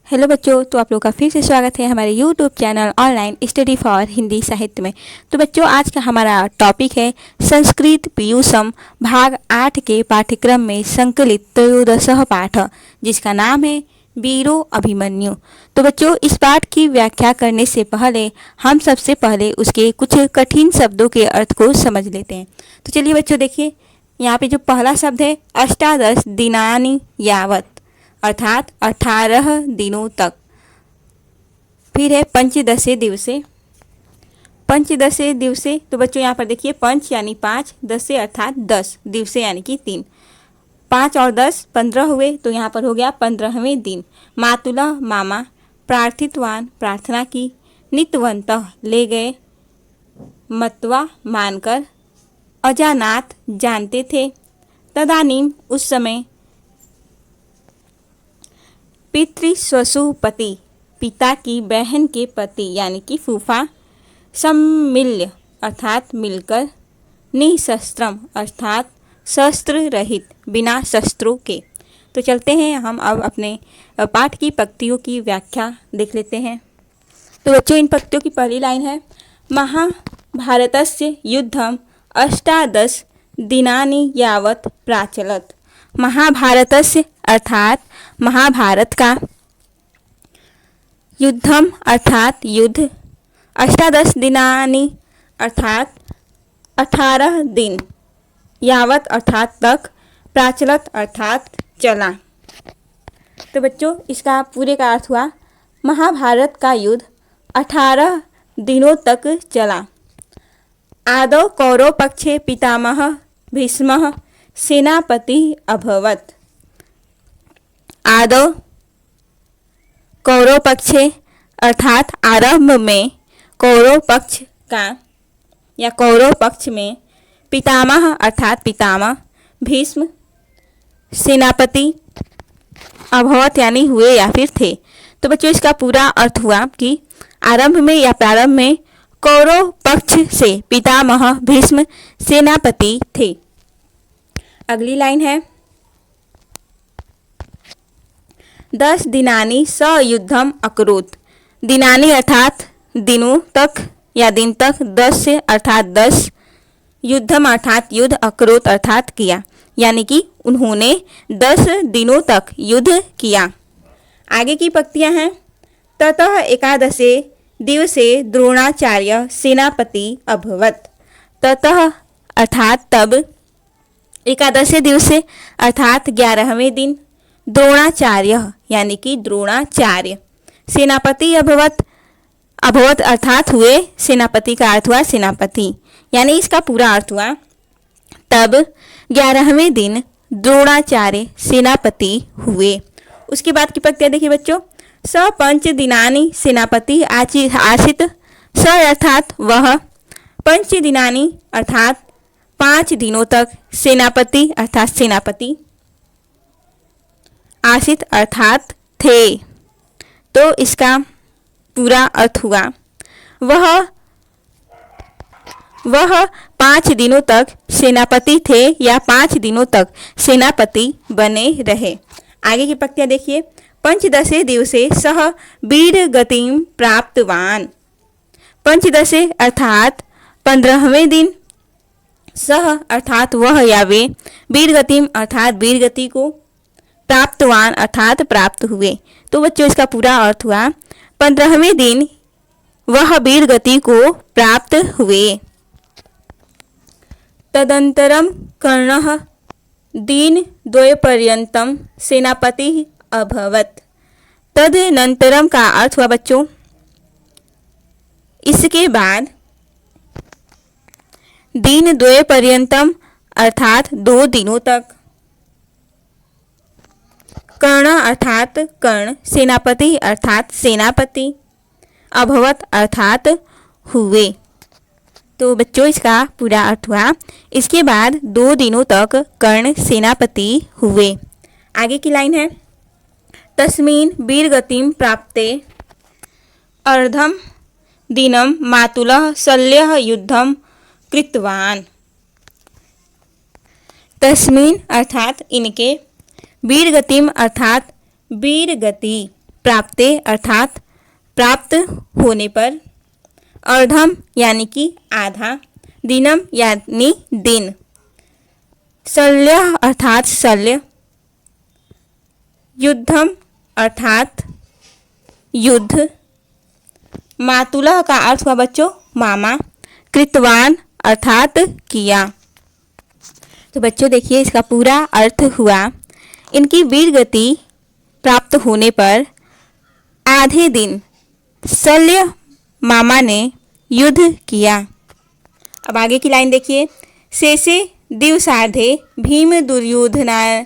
Hello बच्चों, तो आप लोग का फिर से स्वागत है हमारे YouTube channel online study for Hindi साहित्य में। तो बच्चों, आज का हमारा टॉपिक है संस्कृत पीयूषम भाग 8 के पाठ्यक्रम में संकलित त्रयोदशः पाठ, जिसका नाम है वीरो अभिमन्यु। तो बच्चों, इस पाठ की व्याख्या करने से पहले हम सबसे पहले उसके कुछ कठिन शब्दों के अर्थ को समझ लेते हैं। तो चलिए बच्चों, देखिए यहाँ पे जो पहला शब्द है अष्टादश दिनानि यावत, अर्थात 18 दिनों तक। फिर है पंचदशे दिवसे। पंचदशे दिवसे, तो बच्चों यहाँ पर देखिए पंच यानी 5, दशे अर्थात 10, दिवसे यानी कि 3। 5 और 10 15 हुए, तो यहाँ पर हो गया 15वें दिन। मातुला मामा, प्रार्थितवान प्रार्थना की, नितवंतः ले गए, मतवा मानकर, अजानात जानते थे, तदानीम उस समय, पितृश्वशुपति पिता की बहन के पति यानी कि फूफा, सम्मिल्य अर्थात मिलकर, निशस्त्रम अर्थात शस्त्र रहित बिना शस्त्रों के। तो चलते हैं हम अब अपने पाठ की पंक्तियों की व्याख्या देख लेते हैं। तो बच्चों, इन पंक्तियों की पहली लाइन है महाभारतस्य युद्धम अष्टादश दिनानि यावत प्राचलत। महाभारतस्य अर्थात महाभारत का, युद्धम अर्थात युद्ध, अष्टादश दिनानि अर्थात 18 दिन, यावत अर्थात तक, प्राचलत अर्थात चला। तो बच्चों, इसका पूरे का अर्थ हुआ महाभारत का युद्ध 18 दिनों तक चला। आदौ कौरव पक्षे पितामह भीष्मः सेनापति अभवत। आदौ कौरव पक्षे अर्थात आरंभ में कौरव पक्ष का या कौरव पक्ष में, पितामह अर्थात पितामह, भीष्म सेनापति, अभवत यानी हुए या फिर थे। तो बच्चों, इसका पूरा अर्थ हुआ कि आरंभ में या प्रारंभ में कौरव पक्ष से पितामह भीष्म सेनापति थे। अगली लाइन है 10 दिनानि स युद्धम अकरोत। दिनानि अर्थात दिनों तक या दिन तक, 10 से अर्थात 10, युद्धम अर्थात युद्ध, अकरोत अर्थात किया, यानी कि उन्होंने 10 दिनों तक युद्ध किया। आगे की पंक्तियां हैं ततः एकादशे दिवसे द्रोणाचार्य सेनापति अभवत। ततः अर्थात तब, एकादशे दिवसे अर्थात 11वें दिन, द्रोणाचार्य यानी कि द्रोणाचार्य, सेनापति अभवत, अभवत अर्थात हुए, सेनापति का अर्थ हुआ सेनापति, यानी इसका पूरा अर्थ हुआ तब 11वें दिन द्रोणाचार्य सेनापति हुए। उसके बाद की पंक्तियां देखिए बच्चों, स पंच दिनानि सेनापति आसित। स अर्थात वह, पंच दिनानि अर्थात 5 दिनों तक, सेनापति अर्थात सेनापति, आसित अर्थात थे। तो इसका पूरा अर्थ हुआ वह 5 दिनों तक सेनापति थे या 5 दिनों तक सेनापति बने रहे। आगे की पंक्तियां देखिए, पंचदशे दिवसे सह वीर गतिम प्राप्तवान। पंचदशे अर्थात 15वें दिन, सह अर्थात वह या वे, वीर गतिम अर्थात वीर गति को, प्राप्तवान अर्थात प्राप्त हुए। तो बच्चों, इसका पूरा अर्थ हुआ 15वें दिन वह वीर गति को प्राप्त हुए। तदंतरम कर्णः दिनद्वयपर्यंतम सेनापति अभवत। तदनंतरम का अर्थ हुआ बच्चों इसके बाद, दिनद्वयपर्यंतम अर्थात 2 दिनों तक, कर्ण अर्थात कर्ण, सेनापति अर्थात सेनापति, अभवत अर्थात हुए। तो बच्चों, इसका पूरा अर्थ हुआ इसके बाद 2 दिनों तक कर्ण सेनापति हुए। आगे की लाइन है तस्मिन् वीरगतिं प्राप्ते अर्धम दिनम मातुलः शल्यः युद्धम कृतवान। तस्मिन् अर्थात इनके, वीरगतिम अर्थात वीर गति, प्राप्ते अर्थात प्राप्त होने पर, अर्धम यानी कि आधा, दिनम यानी दिन, शल्य अर्थात शल्य, युद्धम अर्थात युद्ध, मातुलः का अर्थ हुआ बच्चों मामा, कृतवान अर्थात किया। तो बच्चों देखिए इसका पूरा अर्थ हुआ, इनकी वीर गति प्राप्त होने पर आधे दिन शल्य मामा ने युद्ध किया। अब आगे की लाइन देखिए, शेषे दिवसार्धे भीम दुर्योधनान्यो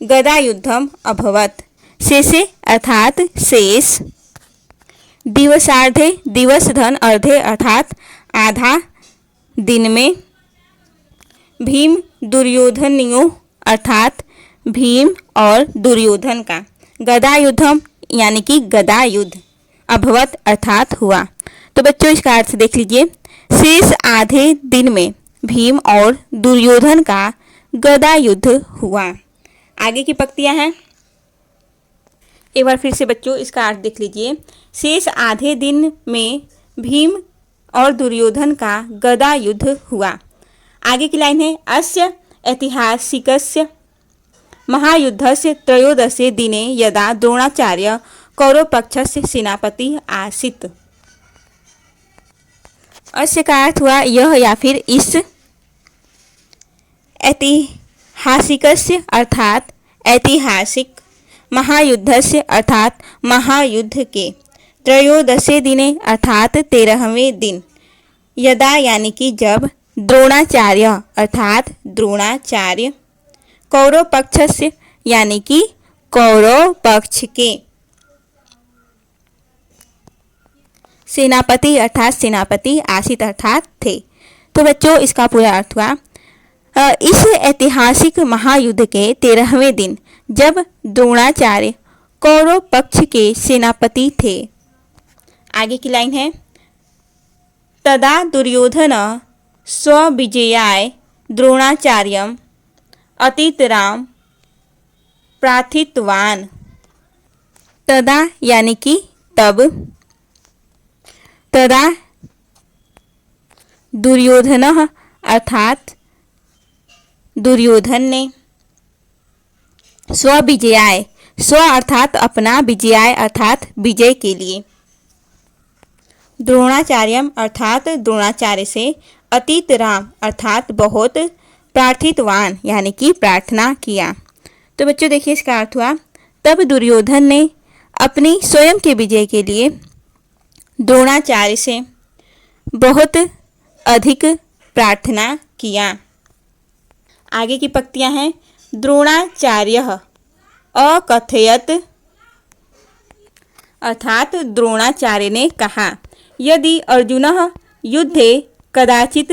गदा युद्धम अभवत। शेषे अर्थात शेष, दिवसार्धे दिवस धन अर्धे अर्थात आधा, दिन में, भीम दुर्योधनियों अर्थात भीम और दुर्योधन का, गदा युद्धम यानी कि गदा युद्ध, अभवत अर्थात हुआ। तो बच्चों इसका अर्थ देख लीजिए, शेष आधे दिन में भीम और दुर्योधन का गदा युद्ध हुआ। आगे की पंक्तियां हैं, एक बार फिर से बच्चों इसका अर्थ देख लीजिए, शेष आधे दिन में भीम और दुर्योधन का गदा युद्ध हुआ। आगे की लाइन है, अस्य ऐतिहासिकस्य महायुद्धस्य त्रयोदशे दिने यदा द्रोणाचार्य कौरवपक्षस्य सेनापति आसीत्। अस्य का अर्थ हुआ यह या फिर इस, ऐतिहासिकस्य अर्थात ऐतिहासिक, महायुद्धस्य अर्थात महायुद्ध के, त्रयोदशे दिने अर्थात 13वें दिन, यदा यानी कि जब, द्रोणाचार्य अर्थात द्रोणाचार्य, कौरव पक्षस्य यानी कि कौरव पक्ष के, सेनापति अर्थात सेनापति, आसित अर्थात थे। तो बच्चों इसका पूरा अर्थ हुआ, इस ऐतिहासिक महायुद्ध के 13वें दिन जब द्रोणाचार्य कौरव पक्ष के सेनापति थे। आगे की लाइन है, तदा दुर्योधन स्वविजयाय द्रोणाचार्यम अतितराम प्रार्थितवान। तदा यानी कि तब, तदा दुर्योधनः अर्थात दुर्योधन ने, स्वविजयाय, स्व अर्थात अपना, विजयाय अर्थात विजय के लिए, द्रोणाचार्यम अर्थात द्रोणाचार्य से, अतीत राम अर्थात बहुत, प्रार्थितवान यानी कि प्रार्थना किया। तो बच्चों देखिए इसका अर्थ हुआ, तब दुर्योधन ने अपनी स्वयं के विजय के लिए द्रोणाचार्य से बहुत अधिक प्रार्थना किया। आगे की पंक्तियां हैं, द्रोणाचार्यः अकथयत अर्थात द्रोणाचार्य ने कहा, यदि अर्जुनः युद्धे कदाचित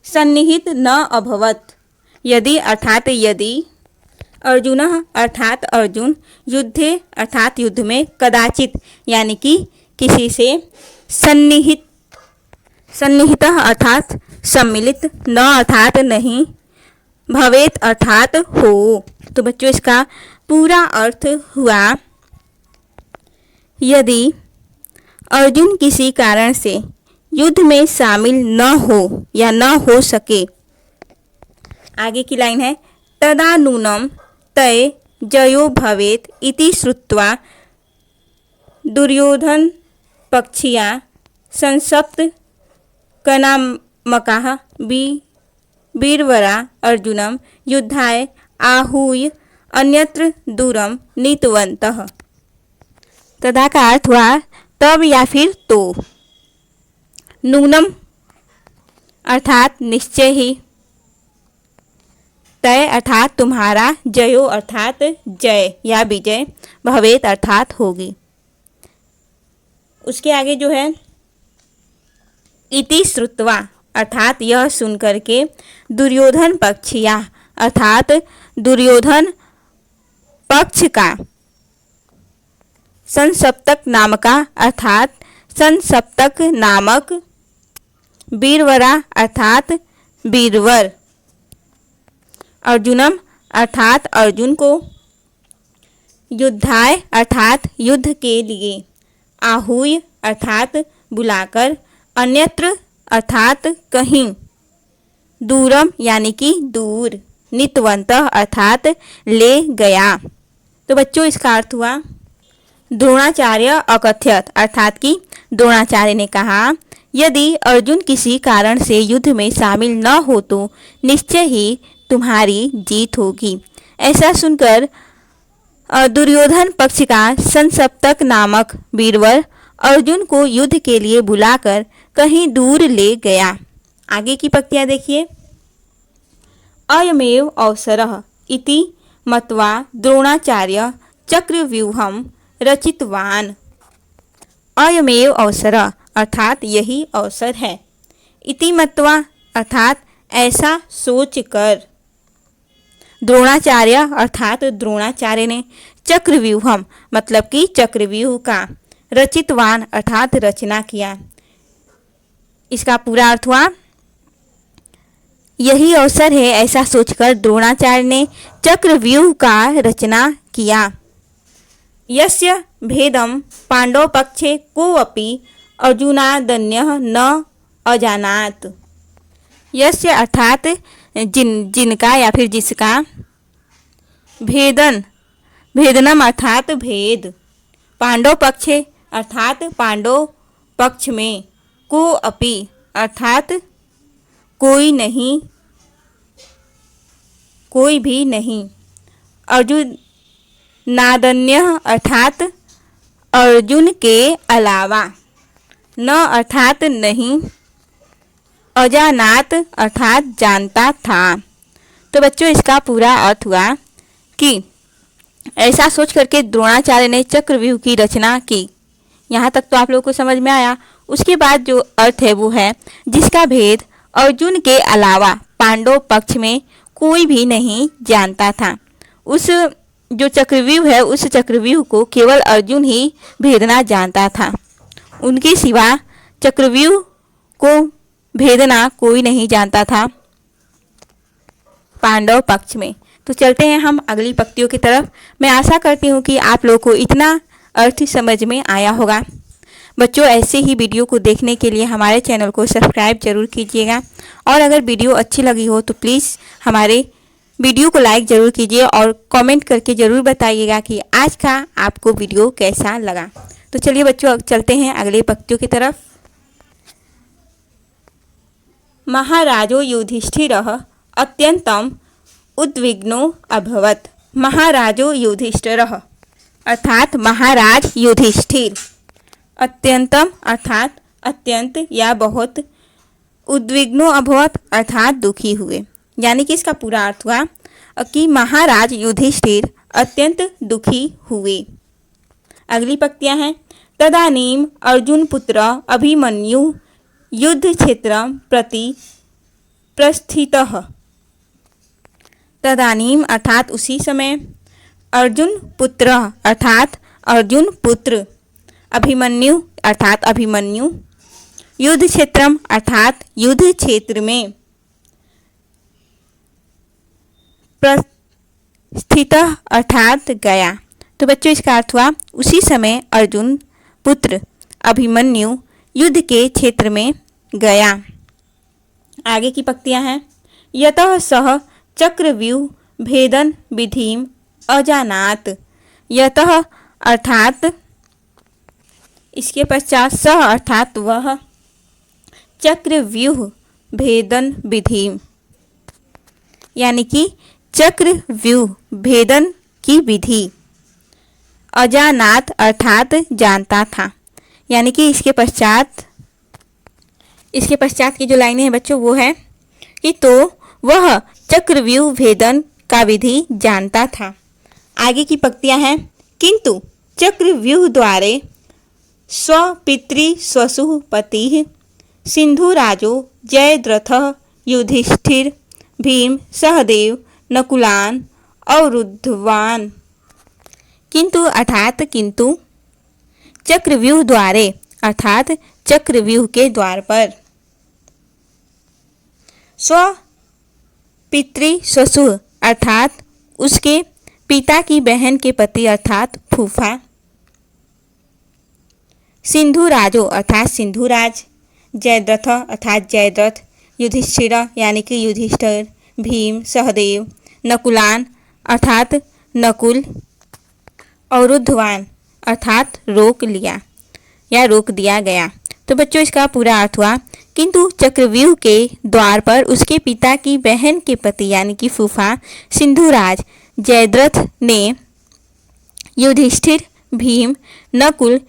सन्निहित न अभवत। यदि अर्थात यदि, अर्जुनः अर्थात अर्जुन, युद्धे अर्थात युद्ध में, कदाचित यानी कि किसी से, सन्निहित, सन्निहितः अर्थात सम्मिलित, न अर्थात नहीं, भवेत अर्थात हो। तो बच्चों इसका पूरा अर्थ हुआ, यदि अर्जुन किसी कारण से युद्ध में शामिल न हो या न हो सके। आगे की लाइन है, तदा नूनम तय जयो भवेत इति श्रुत्वा दुर्योधन पक्षिया संसप्त कनामकाः वीरवरा अर्जुनम युद्धाय आहूय अन्यत्र दूरम नीतवन्तः। तदा का अर्थ हुआ तब या फिर तो, नूनम अर्थात निश्चय ही, तय अर्थात तुम्हारा, जयो अर्थात जय या विजय, भवेत अर्थात होगी। उसके आगे जो है, इति श्रुत्वा अर्थात यह सुनकर के, दुर्योधन पक्षिया अर्थात दुर्योधन पक्ष का, संसप्तक नामका अर्थात संसप्तक नामक, वीरवरा अर्थात वीरवर, अर्जुनम अर्थात अर्जुन को, युद्धाय अर्थात युद्ध के लिए, आहूय अर्थात बुलाकर, अन्यत्र अर्थात कहीं, दूरम यानी कि दूर, नीतवन्तः अर्थात ले गया। तो बच्चों इसका अर्थ हुआ द्रोणाचार्य अकथयत अर्थात कि द्रोणाचार्य ने कहा यदि अर्जुन किसी कारण से युद्ध में शामिल न हो तो निश्चय ही तुम्हारी जीत होगी। ऐसा सुनकर दुर्योधन पक्ष का संसप्तक नामक वीरवर अर्जुन को युद्ध के लिए बुलाकर कहीं दूर ले गया। आगे की पंक्तियां देखिए। अयमेव अवसरः इति मत्वा द्रोणाचार्य चक्रव्यूहं रचितवान्। अयमेव अवसरः अर्थात यही अवसर है, इति मत्वा अर्थात ऐसा सोचकर, द्रोणाचार्य अर्थात द्रोणाचार्य ने, चक्रव्यूहम मतलब कि चक्रव्यूह का, रचितवान अर्थात रचना किया। इसका पूरा अर्थ हुआ यही अवसर है, ऐसा सोचकर द्रोणाचार्य ने चक्रव्यूह का रचना किया। यस्य भेदम पांडव पक्षे कोऽपि अर्जुनादन्यः न अजानात। यस्य अर्थात जिनका या फिर जिसका, भेदनम अर्थात भेद, पांडव पक्षे अर्थात पांडव पक्ष में, कोऽपि अर्थात कोई नहीं, कोई भी नहीं, अर्जुनादन्यः अर्थात अर्जुन के अलावा, न अर्थात नहीं, अजानात अर्थात जानता था। तो बच्चों इसका पूरा अर्थ हुआ कि ऐसा सोच करके द्रोणाचार्य ने चक्रव्यूह की रचना की। यहाँ तक तो आप लोगों को समझ में आया। उसके बाद जो अर्थ है वो है जिसका भेद अर्जुन के अलावा पांडव पक्ष में कोई भी नहीं जानता था। उस जो चक्रव्यूह है उस चक्रव्यूह को केवल अर्जुन ही भेदना जानता था, उनके सिवा चक्रव्यूह को भेदना कोई नहीं जानता था पांडव पक्ष में। तो चलते हैं हम अगली पंक्तियों की तरफ। मैं आशा करती हूँ कि आप लोगों को इतना अर्थ समझ में आया होगा। बच्चों ऐसे ही वीडियो को देखने के लिए हमारे चैनल को सब्सक्राइब जरूर कीजिएगा और अगर वीडियो अच्छी लगी हो तो प्लीज़ हमारे वीडियो को लाइक ज़रूर कीजिए और कमेंट करके ज़रूर बताइएगा कि आज का आपको वीडियो कैसा लगा। तो चलिए बच्चों चलते हैं अगले पंक्तियों की तरफ। महाराजो युधिष्ठिरः अत्यंतम उद्विग्नो अभवत्। महाराजो युधिष्ठिरः अर्थात महाराज युधिष्ठिर, अत्यंतम अर्थात अत्यंत या बहुत, उद्विग्नो अभवत् अर्थात दुखी हुए। यानी कि इसका पूरा अर्थ हुआ कि महाराज युधिष्ठिर अत्यंत दुखी हुए। अगली पंक्तियां हैं। तदानीम अर्जुन पुत्र अभिमन्यु युद्ध क्षेत्रं प्रति प्रस्थितः। तदानीम अर्थात उसी समय, अर्जुन पुत्र अर्थात अर्जुन पुत्र, अभिमन्यु अर्थात अभिमन्यु, युद्ध क्षेत्रम अर्थात युद्ध क्षेत्र में, प्रस्थितः अर्थात गया। तो बच्चों इसका अर्थ हुआ उसी समय अर्जुन पुत्र अभिमन्यु युद्ध के क्षेत्र में गया। आगे की पंक्तियां हैं। यतः सह चक्रव्यूह भेदन विधिम अजानात। यतः अर्थात इसके पश्चात सह अर्थात वह, चक्रव्यूह भेदन विधि यानी कि चक्रव्यूह भेदन की विधि, अजानात अर्थात जानता था। यानी कि इसके पश्चात की जो लाइनें हैं बच्चों वो है कि तो वह चक्रव्यूह भेदन का विधि जानता था। आगे की पंक्तियां हैं। किंतु चक्रव्यूह द्वारे स्वपितृ स्वसुः पतिः सिंधुराजो जयद्रथः युधिष्ठिर भीम सहदेव नकुलान अवरुद्धवान। किंतु अर्थात किंतु, चक्रव्यूह द्वारे अर्थात चक्रव्यूह के द्वार पर, स्व पितृ स्वसुः अर्थात उसके पिता की बहन के पति अर्थात फूफा। सिंधुराजो अर्थात सिंधुराज। जयद्रथ अर्थात जयद्रथ। युधिष्ठिर यानी कि युधिष्ठिर। भीम सहदेव। नकुलान अर्थात नकुल। अवरुद्धवान अर्थात रोक लिया या रोक दिया गया। तो बच्चों इसका पूरा अर्थ हुआ, किंतु चक्रव्यूह के द्वार पर उसके पिता की बहन के पति यानी कि फूफा सिंधुराज जयद्रथ ने युधिष्ठिर, भीम, नकुल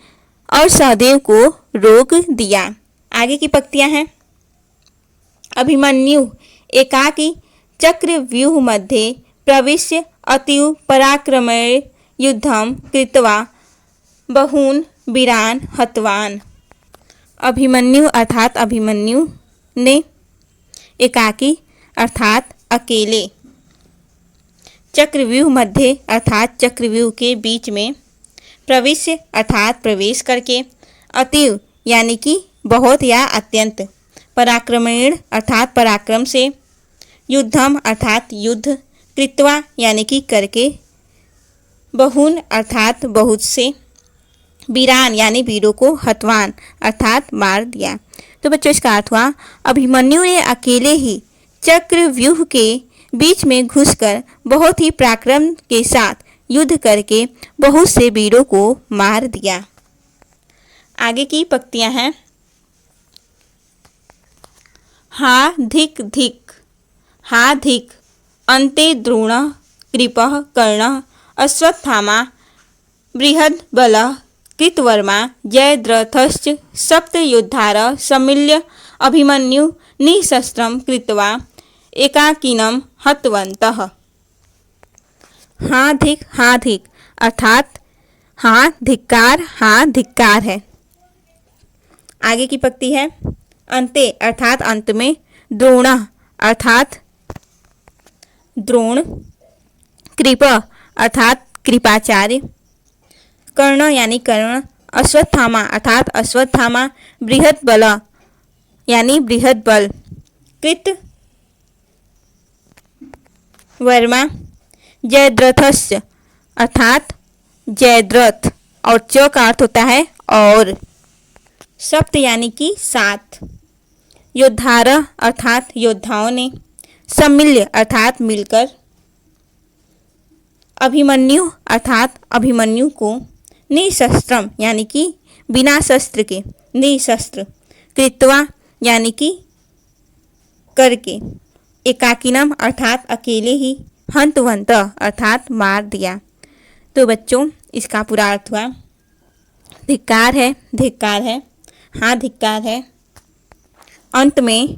और सहदेव को रोक दिया। आगे की पंक्तियां हैं। अभिमन्यु एकाकी चक्रव्यूह मध्ये प्रविश्य अतीव पराक्रमेण युद्धं कृत्वा बहून् वीरान् हतवान्। अभिमन्यु अर्थात अभिमन्यु ने एकाकी अर्थात अकेले, चक्रव्यूह मध्य अर्थात चक्रव्यूह के बीच में, प्रविश्य अर्थात प्रवेश करके, अतीव यानी कि बहुत या अत्यंत, पराक्रमेण अर्थात पराक्रम से, युद्धम अर्थात युद्ध, कृत्वा यानी कि करके, बहून अर्थात बहुत से, वीरान यानी वीरों को, हतवान अर्थात मार दिया। तो बच्चों इसका अर्थ हुआ, अभिमन्यु ने अकेले ही चक्रव्यूह के बीच में घुसकर बहुत ही पराक्रम के साथ युद्ध करके बहुत से वीरों को मार दिया। आगे की पंक्तियां हैं। हा धिक धिक, हा धिक, अन्ते द्रोण कृपः कर्ण अश्वत्थामा बृहद्बल कृतवर्मा जयद्रथश्च सप्तयोद्धार सम्मिल्य अभिमन्यु निशस्त्रं कृत्वा एकाकिनं हतवन्तः। हाँ धिक अर्थात हाँ धिक्कार है। आगे की पंक्ति है। अन्ते अर्थात अंत में, द्रोण अर्थात द्रोण, कृप अर्थात कृपाचार्य, कर्ण यानी कर्ण, अश्वत्थामा अर्थात अश्वत्थामा, बृहद्बल यानी बृहद बल, कृत वर्मा, जयद्रथस्य अर्थात जयद्रथ और च का अर्थ होता है और, सप्त यानी कि 7, योद्धार अर्थात योद्धाओं ने, सम्मिल्य अर्थात मिलकर, अभिमन्यु अर्थात अभिमन्यु को, निशस्त्रम यानी कि बिना शस्त्र के, निशस्त्र, कृत्वा यानी कि करके, एकाकिनम अर्थात अकेले ही, हंतवंत अर्थात मार दिया। तो बच्चों इसका पूरा अर्थ हुआ, धिक्कार है, हाँ धिक्कार है। अंत में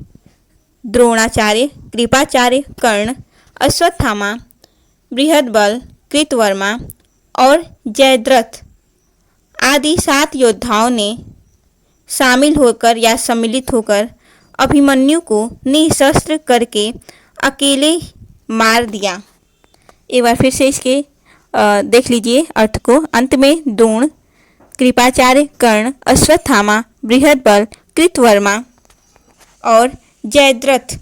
द्रोणाचार्य, कृपाचार्य, कर्ण, अश्वत्थामा, बृहद्बल, कृतवर्मा और जयद्रथ आदि 7 योद्धाओं ने शामिल होकर या सम्मिलित होकर अभिमन्यु को निशस्त्र करके अकेले मार दिया। एक बार फिर से इसके देख लीजिए अर्थ को। अंत में द्रोण, कृपाचार्य, कर्ण, अश्वत्थामा, बृहद्बल, कृतवर्मा और जयद्रथ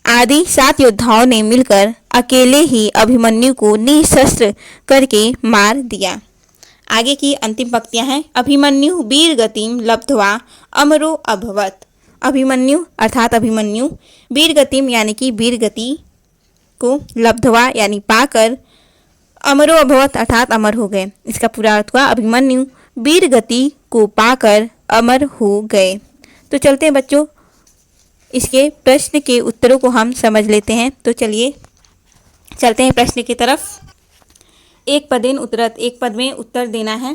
आदि 7 योद्धाओं ने मिलकर अकेले ही अभिमन्यु को निशस्त्र करके मार दिया। आगे की अंतिम पंक्तियां हैं। अभिमन्यु वीर गतिम लब्ध्वा अमरो अभवत। अभिमन्यु अर्थात अभिमन्यु वीर गतिम यानी कि वीर गति को, लब्ध्वा यानी पाकर, अमरो अभवत अर्थात अमर हो गए। इसका पूरा अर्थ हुआ, अभिमन्यु वीर गति को पाकर अमर हो गए। तो चलते हैं बच्चों, इसके प्रश्न के उत्तरों को हम समझ लेते हैं। तो चलिए चलते हैं प्रश्न की तरफ। एक पदेन उत्तरत, एक पद में उत्तर देना है।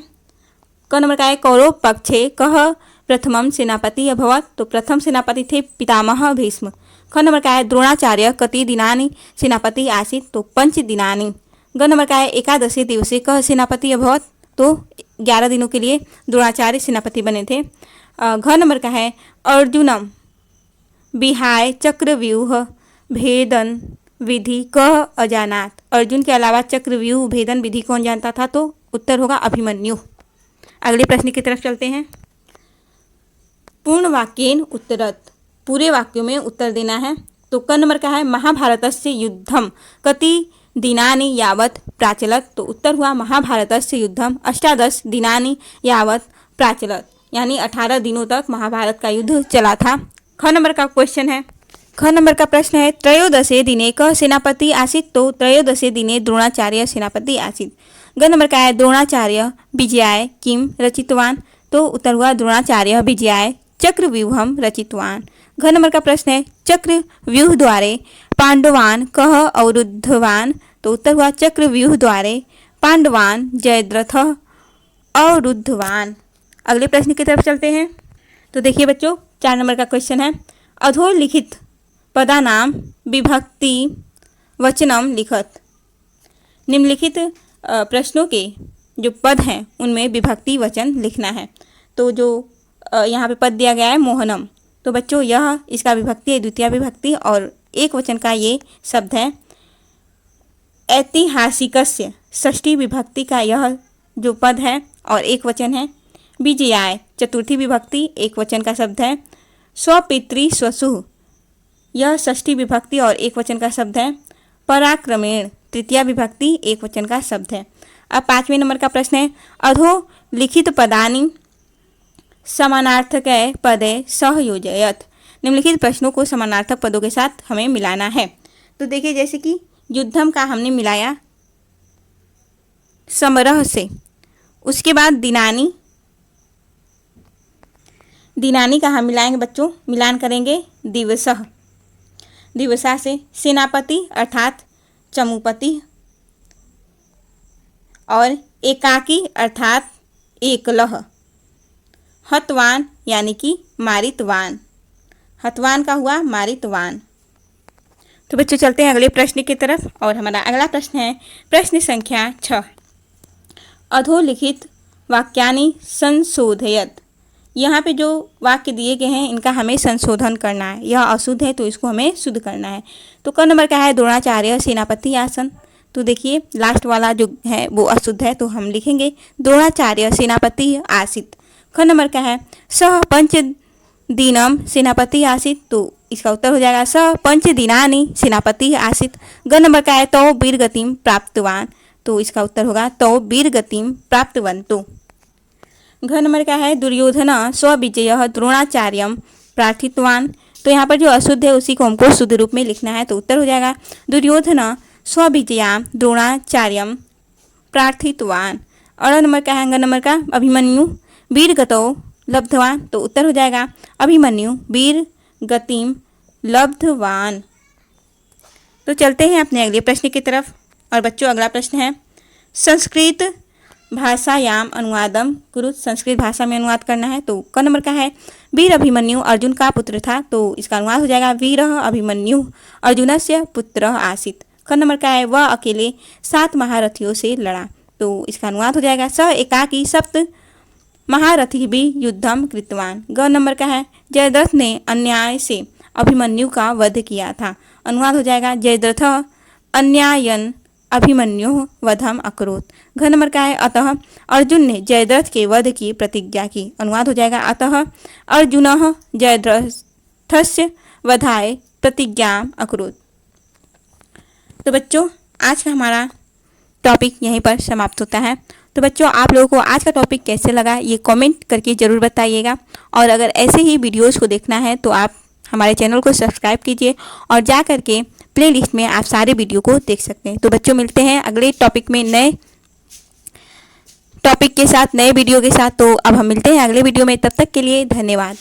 क नंबर का है, कौरव पक्षे कह प्रथमम सेनापति अभवत। तो प्रथम सेनापति थे पितामह भीष्म। ख नंबर का है, द्रोणाचार्य कति दिनानि सेनापति आसीत। तो 5 दिनानि। ग नंबर का है, एकादशी दिवसे कह सेनापति अभवत। तो 11 दिनों के लिए द्रोणाचार्य सेनापति बने थे। घ नंबर का है, अर्जुनम विहाय चक्रव्यूह भेदन विधि कह अजानात। अर्जुन के अलावा चक्रव्यूह भेदन विधि कौन जानता था? तो उत्तर होगा अभिमन्यु। अगले प्रश्न की तरफ चलते हैं। पूर्ण वाक्येन उत्तरत, पूरे वाक्यों में उत्तर देना है। तो क नंबर का है, महाभारतस्य युद्धम कति दिनानि यावत् प्राचलत्, तो उत्तर हुआ महाभारतस्य युद्धम अष्टादश दिनानि यावत् प्राचलत्, यानी 18 दिनों तक महाभारत का युद्ध चला था। ख नंबर का क्वेश्चन है, ख नंबर का प्रश्न है त्रयोदशे दिने कः सेनापति आसीत्, तो त्रयोदशे दिने द्रोणाचार्य सेनापति आसीत्। ग नंबर का है द्रोणाचार्य विजयाय किम रचितवान, तो उत्तर हुआ द्रोणाचार्य विजयाय चक्रव्यूहम रचितवान। घ नंबर का प्रश्न है चक्रव्यूह द्वारे पांडवान कः अवरुद्धवान, तो उत्तर हुआ चक्रव्यूह द्वारे पांडवान जयद्रथ अवरुद्धवान। अगले प्रश्न की तरफ चलते हैं। तो देखिए बच्चों 4 नंबर का क्वेश्चन है अधोलिखित पदानाम विभक्ति वचनम लिखत। निम्नलिखित प्रश्नों के जो पद हैं उनमें विभक्ति वचन लिखना है। तो जो यहाँ पे पद दिया गया है मोहनम, तो बच्चों यह इसका विभक्ति है द्वितीय विभक्ति और एक वचन का ये शब्द है। ऐतिहासिकस्य षष्ठी विभक्ति का यह जो पद है और एक वचन है। विजयाय चतुर्थी विभक्ति एक वचन का शब्द है। स्वपितृ स्वसुः यह षष्ठी विभक्ति और एक वचन का शब्द है। पराक्रमेण तृतीया विभक्ति एक वचन का शब्द है। अब 5वें नंबर का प्रश्न है अधोलिखित पदानि समानार्थक पदे सहयोजयत। निम्नलिखित प्रश्नों को समानार्थक पदों के साथ हमें मिलाना है। तो देखिए जैसे कि युद्धम का हमने मिलाया समरह से, उसके बाद दिनानी, दिनानी का हम मिलाएंगे बच्चों, मिलान करेंगे दिवसः, दिवसा से। सेनापति अर्थात चमूपति और एकाकी अर्थात एकलह। हतवान यानी कि मारितवान, हतवान का हुआ मारितवान। तो बच्चों चलते हैं अगले प्रश्न की तरफ और हमारा अगला प्रश्न है प्रश्न संख्या 6 अधोलिखित वाक्यानि संशोधयत। यहाँ पे जो वाक्य दिए गए हैं इनका हमें संशोधन करना है। यह अशुद्ध है तो इसको हमें शुद्ध करना है। तो क नंबर का है द्रोणाचार्य सेनापति आसन, तो देखिए लास्ट वाला जो है वो अशुद्ध है तो हम लिखेंगे द्रोणाचार्य सेनापति आसीत्। ख नंबर का है सह पंच दिनम सेनापति आसीत्, तो इसका उत्तर हो जाएगा सह पंच दिनानि सेनापति आसीत्। ग नंबर का है तौ वीरगतिम प्राप्तवान, तो इसका उत्तर होगा तौ वीरगतिम प्राप्तवन्तु। घ नंबर का है दुर्योधन स्वविजय द्रोणाचार्यम प्रार्थितवान, तो यहाँ पर जो अशुद्ध है उसी को हमको शुद्ध रूप में लिखना है। तो उत्तर हो जाएगा दुर्योधन स्वविजया द्रोणाचार्यम प्रार्थितवान। और नंबर का है अंग नंबर का अभिमन्यु वीरगतौ लब्धवान, तो उत्तर हो जाएगा अभिमन्यु वीर गतिम लब्धवान। तो चलते हैं अपने अगले प्रश्न की तरफ और बच्चों अगला प्रश्न है संस्कृत भाषायाम अनुवादम कुरु। संस्कृत भाषा में अनुवाद करना है। तो क नंबर का है वीर अभिमन्यु अर्जुन का पुत्र था, तो इसका अनुवाद हो जाएगा वीर अभिमन्यु अर्जुनस्य पुत्र आसीत्। ख नंबर का है वह अकेले 7 महारथियों से लड़ा, तो इसका अनुवाद हो जाएगा स एकाकी सप्त महारथी भी युद्धम कृतवान। ग नंबर का है जयद्रथ ने अन्याय से अभिमन्यु का वध किया था, अनुवाद हो जाएगा जयद्रथ अन्यायन अभिमन्यु वधम अकरोत। घ नंबर का है अतः अर्जुन ने जयद्रथ के वध की प्रतिज्ञा की, अनुवाद हो जाएगा अतः अर्जुनः जयद्रथस्य वधाय प्रतिज्ञा अकरोत। तो बच्चों आज का हमारा टॉपिक यहीं पर समाप्त होता है। तो बच्चों आप लोगों को आज का टॉपिक कैसे लगा ये कमेंट करके ज़रूर बताइएगा। और अगर ऐसे ही वीडियोस को देखना है तो आप हमारे चैनल को सब्सक्राइब कीजिए और जा करके प्लेलिस्ट में आप सारे वीडियो को देख सकते हैं। तो बच्चों मिलते हैं अगले टॉपिक में नए टॉपिक के साथ, नए वीडियो के साथ। तो अब हम मिलते हैं अगले वीडियो में, तब तक के लिए धन्यवाद।